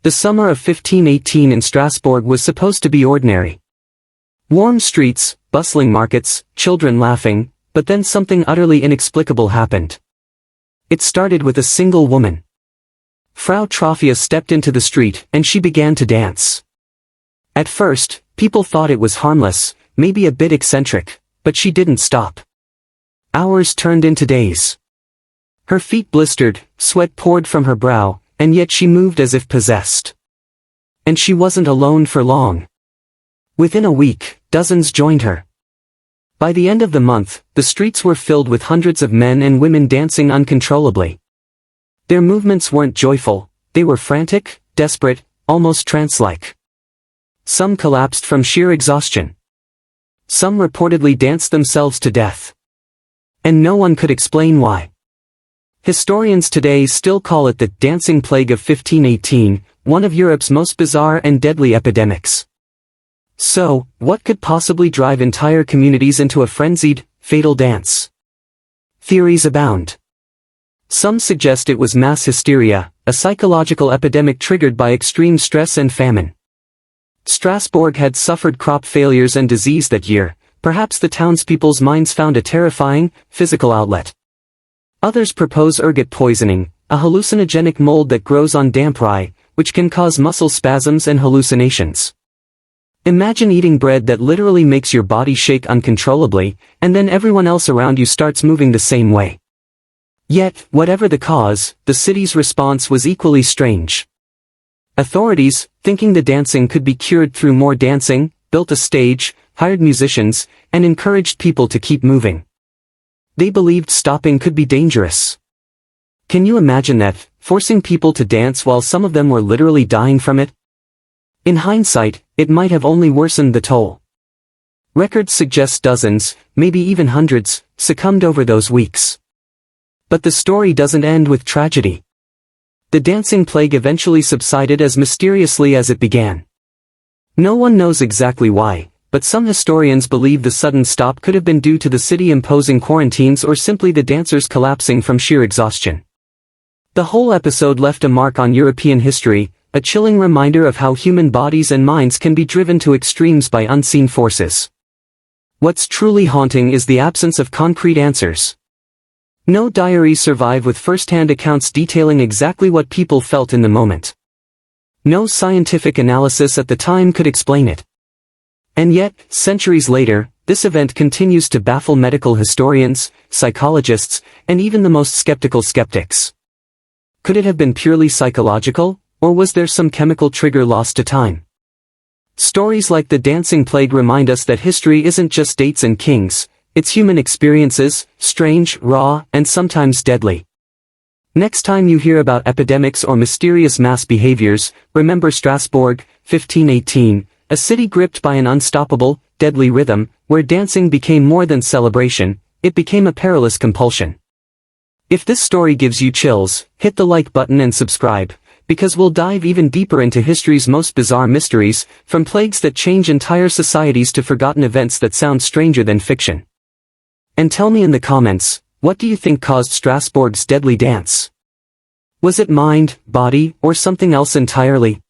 The summer of 1518 in Strasbourg was supposed to be ordinary. Warm streets, bustling markets, children laughing, but then something utterly inexplicable happened. It started with a single woman. Frau Troffea stepped into the street and she began to dance. At first, people thought it was harmless, maybe a bit eccentric, but she didn't stop. Hours turned into days. Her feet blistered, sweat poured from her brow, and yet she moved as if possessed. And she wasn't alone for long. Within a week, dozens joined her. By the end of the month, the streets were filled with hundreds of men and women dancing uncontrollably. Their movements weren't joyful, they were frantic, desperate, almost trance-like. Some collapsed from sheer exhaustion. Some reportedly danced themselves to death. And no one could explain why. Historians today still call it the dancing plague of 1518, one of Europe's most bizarre and deadly epidemics. So, what could possibly drive entire communities into a frenzied, fatal dance? Theories abound. Some suggest it was mass hysteria, a psychological epidemic triggered by extreme stress and famine. Strasbourg had suffered crop failures and disease that year. Perhaps the townspeople's minds found a terrifying, physical outlet. Others propose ergot poisoning, a hallucinogenic mold that grows on damp rye, which can cause muscle spasms and hallucinations. Imagine eating bread that literally makes your body shake uncontrollably, and then everyone else around you starts moving the same way. Yet, whatever the cause, the city's response was equally strange. Authorities, thinking the dancing could be cured through more dancing, built a stage, hired musicians, and encouraged people to keep moving. They believed stopping could be dangerous. Can you imagine that, forcing people to dance while some of them were literally dying from it? In hindsight, it might have only worsened the toll. Records suggest dozens, maybe even hundreds, succumbed over those weeks. But the story doesn't end with tragedy. The dancing plague eventually subsided as mysteriously as it began. No one knows exactly why, but some historians believe the sudden stop could have been due to the city imposing quarantines or simply the dancers collapsing from sheer exhaustion. The whole episode left a mark on European history, a chilling reminder of how human bodies and minds can be driven to extremes by unseen forces. What's truly haunting is the absence of concrete answers. No diaries survive with first-hand accounts detailing exactly what people felt in the moment. No scientific analysis at the time could explain it. And yet, centuries later, this event continues to baffle medical historians, psychologists, and even the most skeptical skeptics. Could it have been purely psychological, or was there some chemical trigger lost to time? Stories like the dancing plague remind us that history isn't just dates and kings, it's human experiences, strange, raw, and sometimes deadly. Next time you hear about epidemics or mysterious mass behaviors, remember Strasbourg, 1518, a city gripped by an unstoppable, deadly rhythm, where dancing became more than celebration, it became a perilous compulsion. If this story gives you chills, hit the like button and subscribe, because we'll dive even deeper into history's most bizarre mysteries, from plagues that change entire societies to forgotten events that sound stranger than fiction. And tell me in the comments, what do you think caused Strasbourg's deadly dance? Was it mind, body, or something else entirely?